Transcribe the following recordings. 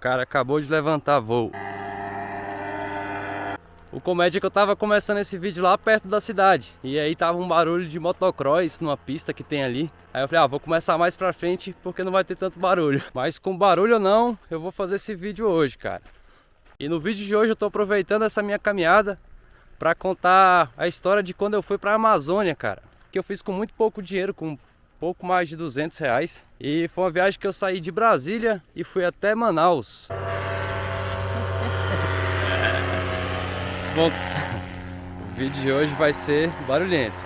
cara acabou de levantar voo. O comédia é que eu tava começando esse vídeo lá perto da cidade. E aí tava um barulho de motocross numa pista que tem ali. Aí eu falei, vou começar mais pra frente porque não vai ter tanto barulho. Mas com barulho ou não, eu vou fazer esse vídeo hoje, cara. E no vídeo de hoje eu tô aproveitando essa minha caminhada pra contar a história de quando eu fui pra Amazônia, cara. Que eu fiz com muito pouco dinheiro, com pouco mais de R$ 200. E foi uma viagem que eu saí de Brasília e fui até Manaus. Bom, o vídeo de hoje vai ser barulhento.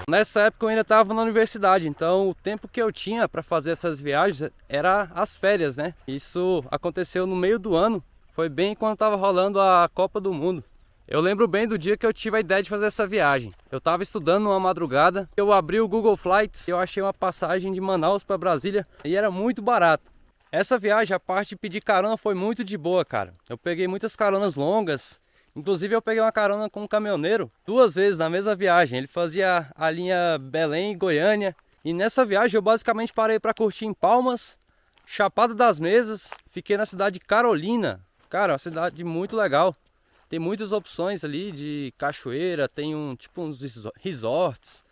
Nessa época eu ainda estava na universidade, então o tempo que eu tinha para fazer essas viagens era as férias, né? Isso aconteceu no meio do ano, foi bem quando estava rolando a Copa do Mundo. Eu lembro bem do dia que eu tive a ideia de fazer essa viagem. Eu estava estudando numa madrugada, eu abri o Google Flights e eu achei uma passagem de Manaus para Brasília e era muito barato. Essa viagem, a parte de pedir carona foi muito de boa, cara. Eu peguei muitas caronas longas. Inclusive eu peguei uma carona com um caminhoneiro 2 vezes na mesma viagem. Ele fazia a linha Belém-Goiânia. E nessa viagem eu basicamente parei para curtir em Palmas, Chapada das Mesas. Fiquei na cidade de Carolina. Cara, uma cidade muito legal. Tem muitas opções ali de cachoeira, tem uns resorts.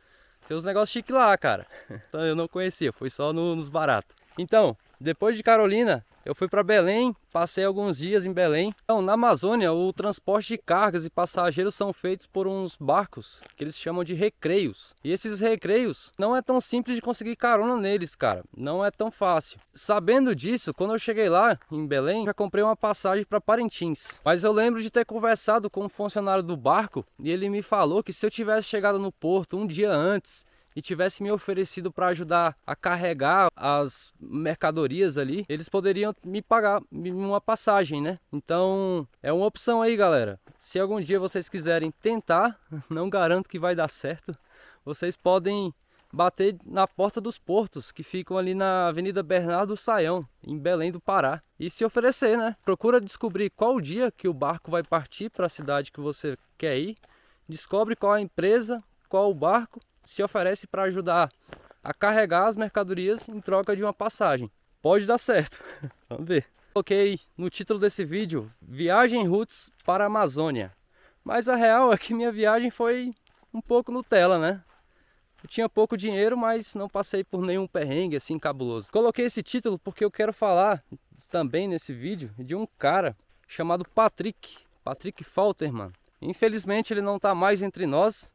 Tem uns negócios chiques lá, cara. Então eu não conhecia, fui só nos baratos. Então, depois de Carolina, eu fui para Belém, passei alguns dias em Belém. Então, na Amazônia, o transporte de cargas e passageiros são feitos por uns barcos que eles chamam de recreios. E esses recreios não é tão simples de conseguir carona neles, cara. Não é tão fácil. Sabendo disso, quando eu cheguei lá em Belém, já comprei uma passagem para Parintins. Mas eu lembro de ter conversado com um funcionário do barco e ele me falou que se eu tivesse chegado no porto um dia antes e tivesse me oferecido para ajudar a carregar as mercadorias ali, eles poderiam me pagar uma passagem, né? Então é uma opção aí, galera. Se algum dia vocês quiserem tentar, não garanto que vai dar certo, vocês podem bater na porta dos portos que ficam ali na Avenida Bernardo Sayão, em Belém do Pará, e se oferecer, né? Procura descobrir qual o dia que o barco vai partir para a cidade que você quer ir, descobre qual a empresa, qual o barco se oferece para ajudar a carregar as mercadorias em troca de uma passagem. Pode dar certo. Vamos ver. Coloquei no título desse vídeo Viagem Roots para a Amazônia. Mas a real é que minha viagem foi um pouco Nutella, né? Eu tinha pouco dinheiro, mas não passei por nenhum perrengue assim cabuloso. Coloquei esse título porque eu quero falar também nesse vídeo de um cara chamado Patrick Falterman. Infelizmente ele não está mais entre nós,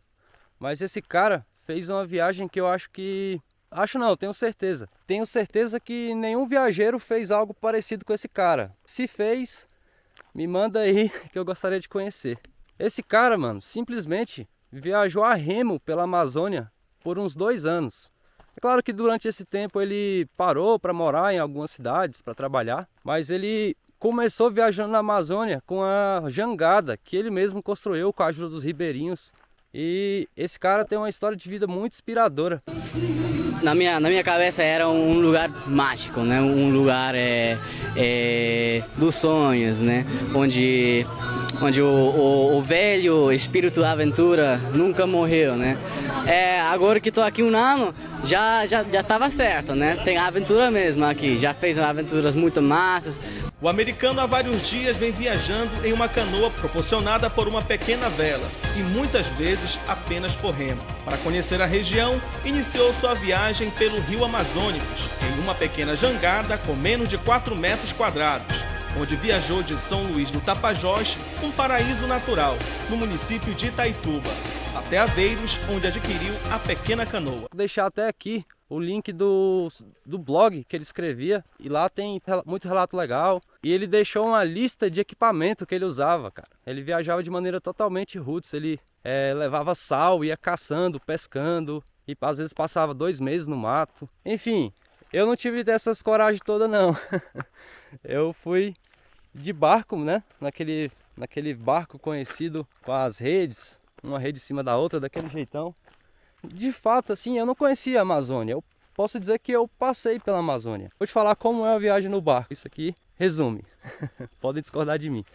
mas esse cara fez uma viagem que eu acho que... Acho não, tenho certeza. Tenho certeza que nenhum viajeiro fez algo parecido com esse cara. Se fez, me manda aí que eu gostaria de conhecer. Esse cara, mano, simplesmente viajou a remo pela Amazônia por uns 2 anos. É claro que durante esse tempo ele parou para morar em algumas cidades, para trabalhar. Mas ele começou viajando na Amazônia com a jangada que ele mesmo construiu com a ajuda dos ribeirinhos. E esse cara tem uma história de vida muito inspiradora. Na minha cabeça era um lugar mágico, né? Um lugar dos sonhos, né? Onde o velho espírito da aventura nunca morreu, né? Agora que estou aqui um ano, já estava certo, né? Tem aventura mesmo aqui, já fez aventuras muito massas. O americano há vários dias vem viajando em uma canoa proporcionada por uma pequena vela e muitas vezes apenas por remo. Para conhecer a região, iniciou sua viagem pelo rio Amazônicos, em uma pequena jangada com menos de 4 metros quadrados, onde viajou de São Luís do Tapajós, um paraíso natural, no município de Itaituba, até Aveiros, onde adquiriu a pequena canoa. Vou deixar até aqui o link do blog que ele escrevia, e lá tem muito relato legal. E ele deixou uma lista de equipamento que ele usava, cara. Ele viajava de maneira totalmente roots, ele levava sal, ia caçando, pescando, e às vezes passava 2 meses no mato. Enfim, eu não tive dessas coragem toda não. Eu fui de barco, né? Naquele barco conhecido com as redes, uma rede em cima da outra, daquele jeitão. De fato, assim, eu não conhecia a Amazônia. Eu posso dizer que eu passei pela Amazônia. Vou te falar como é a viagem no barco. Isso aqui resume. Podem discordar de mim.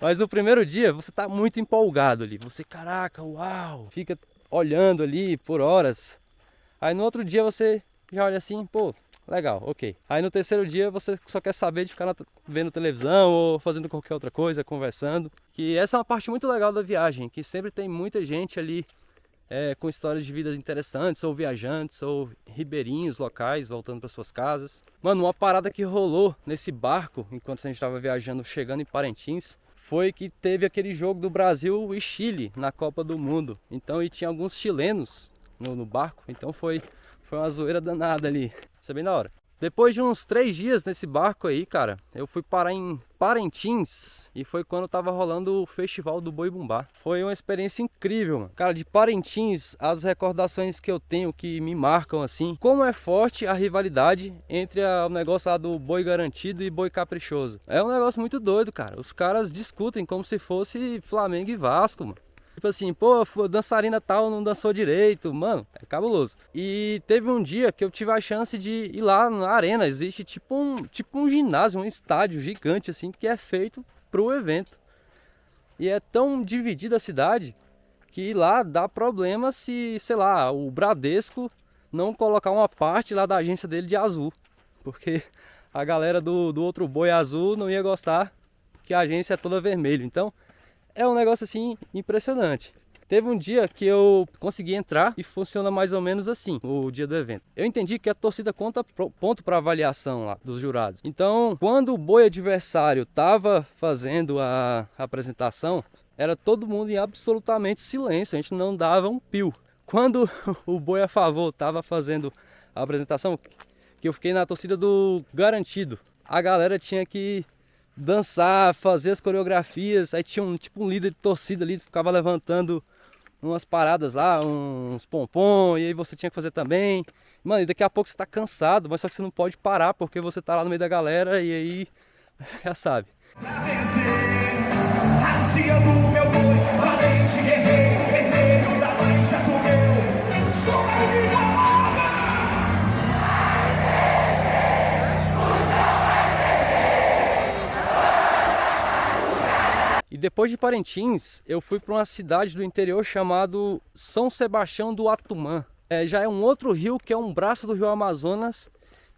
Mas no primeiro dia você tá muito empolgado ali. Você, caraca, uau! Fica olhando ali por horas. Aí no outro dia você já olha assim, pô, Legal, ok. Aí no terceiro dia você só quer saber de ficar vendo televisão ou fazendo qualquer outra coisa, conversando. Que essa é uma parte muito legal da viagem, que sempre tem muita gente ali com histórias de vidas interessantes, ou viajantes, ou ribeirinhos locais voltando para suas casas. Mano, uma parada que rolou nesse barco, enquanto a gente estava viajando, chegando em Parintins, foi que teve aquele jogo do Brasil e Chile na Copa do Mundo. Então, e tinha alguns chilenos no barco, então foi uma zoeira danada ali. Isso é bem da hora. Depois de uns 3 dias nesse barco aí, cara, eu fui parar em Parintins e foi quando tava rolando o festival do Boi Bumbá. Foi uma experiência incrível, mano. Cara, de Parintins, as recordações que eu tenho que me marcam assim, como é forte a rivalidade entre o negócio lá do boi garantido e boi caprichoso. É um negócio muito doido, cara. Os caras discutem como se fosse Flamengo e Vasco, mano. Tipo assim, pô, dançarina tal não dançou direito, mano, é cabuloso. E teve um dia que eu tive a chance de ir lá na arena, existe tipo um ginásio, um estádio gigante assim, que é feito pro evento. E é tão dividida a cidade que lá dá problema se, sei lá, o Bradesco não colocar uma parte lá da agência dele de azul. Porque a galera do outro boi azul não ia gostar que a agência é toda vermelha. Então, é um negócio assim impressionante. Teve um dia que eu consegui entrar e funciona mais ou menos assim, o dia do evento. Eu entendi que a torcida conta ponto para avaliação lá dos jurados. Então, quando o boi adversário estava fazendo a apresentação, era todo mundo em absolutamente silêncio, a gente não dava um pio. Quando o boi a favor estava fazendo a apresentação, que eu fiquei na torcida do garantido, a galera tinha que dançar, fazer as coreografias, aí tinha um líder de torcida ali que ficava levantando umas paradas lá, uns pompom, e aí você tinha que fazer também. Mano, e daqui a pouco você tá cansado, mas só que você não pode parar porque você tá lá no meio da galera e aí já sabe. E depois de Parintins, eu fui para uma cidade do interior chamado São Sebastião do Atumã. Já é um outro rio que é um braço do rio Amazonas,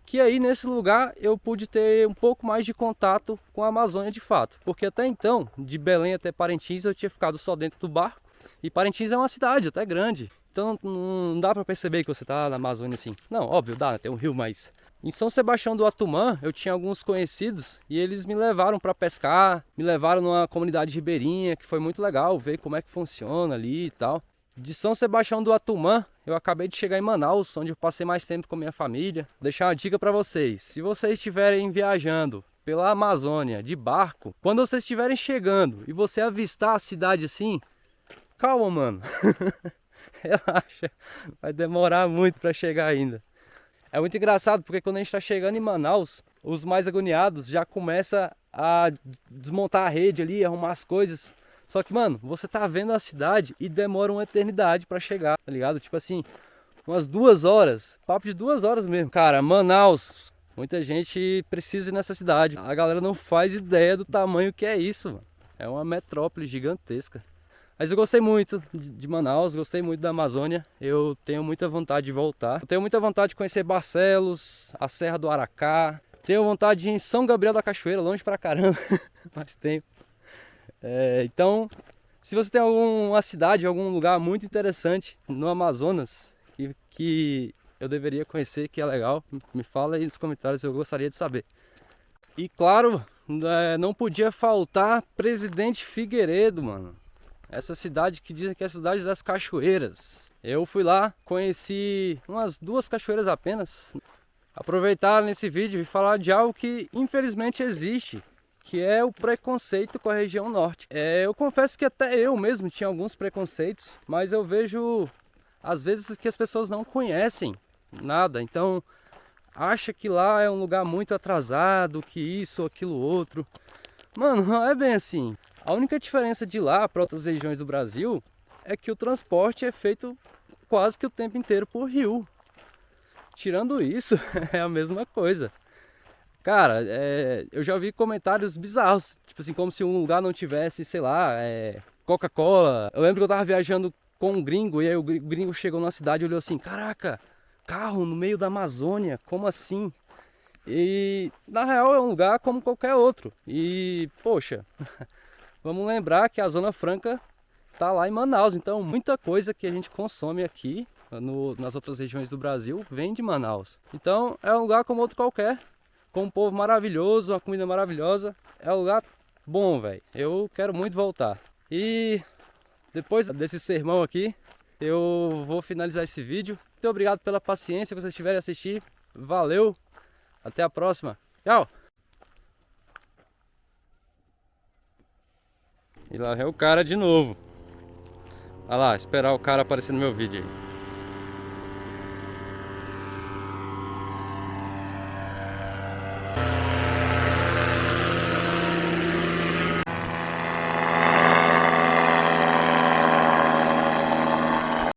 que aí nesse lugar eu pude ter um pouco mais de contato com a Amazônia de fato. Porque até então, de Belém até Parintins, eu tinha ficado só dentro do barco. E Parintins é uma cidade até grande, então não dá para perceber que você está na Amazônia assim. Não, óbvio, dá, tem um rio, mas... Em São Sebastião do Atumã, eu tinha alguns conhecidos e eles me levaram para pescar, me levaram numa comunidade ribeirinha, que foi muito legal ver como é que funciona ali e tal. De São Sebastião do Atumã, eu acabei de chegar em Manaus, onde eu passei mais tempo com minha família. Vou deixar uma dica para vocês: se vocês estiverem viajando pela Amazônia de barco, quando vocês estiverem chegando e você avistar a cidade assim, calma, mano. Relaxa, vai demorar muito para chegar ainda. É muito engraçado porque quando a gente está chegando em Manaus, os mais agoniados já começam a desmontar a rede ali, arrumar as coisas. Só que, mano, você tá vendo a cidade e demora uma eternidade para chegar, tá ligado? Tipo assim, umas 2 horas, papo de 2 horas mesmo. Cara, Manaus, muita gente precisa ir nessa cidade. A galera não faz ideia do tamanho que é isso, mano. É uma metrópole gigantesca. Mas eu gostei muito de Manaus, gostei muito da Amazônia, eu tenho muita vontade de voltar. Eu tenho muita vontade de conhecer Barcelos, a Serra do Aracá, tenho vontade de ir em São Gabriel da Cachoeira, longe pra caramba, mas tenho. Então, se você tem alguma cidade, algum lugar muito interessante no Amazonas que eu deveria conhecer, que é legal, me fala aí nos comentários, eu gostaria de saber. E claro, não podia faltar Presidente Figueiredo, mano. Essa cidade que dizem que é a cidade das cachoeiras. Eu fui lá, conheci umas 2 cachoeiras apenas. Aproveitar nesse vídeo e falar de algo que infelizmente existe, que é o preconceito com a região norte. Eu confesso que até eu mesmo tinha alguns preconceitos, mas eu vejo às vezes que as pessoas não conhecem nada. Então acha que lá é um lugar muito atrasado, que isso, aquilo, outro. Mano, não é bem assim. A única diferença de lá para outras regiões do Brasil é que o transporte é feito quase que o tempo inteiro por rio. Tirando isso, é a mesma coisa. Cara, eu já ouvi comentários bizarros, tipo assim, como se um lugar não tivesse, sei lá, Coca-Cola. Eu lembro que eu tava viajando com um gringo e aí o gringo chegou numa cidade e olhou assim, caraca, carro no meio da Amazônia, como assim? E na real é um lugar como qualquer outro. E poxa, vamos lembrar que a Zona Franca tá lá em Manaus, então muita coisa que a gente consome aqui nas outras regiões do Brasil vem de Manaus. Então é um lugar como outro qualquer, com um povo maravilhoso, uma comida maravilhosa. É um lugar bom, velho. Eu quero muito voltar. E depois desse sermão aqui, eu vou finalizar esse vídeo. Muito obrigado pela paciência que vocês tiverem a assistir. Valeu, até a próxima. Tchau! E lá vem o cara de novo. Olha lá, esperar o cara aparecer no meu vídeo aí.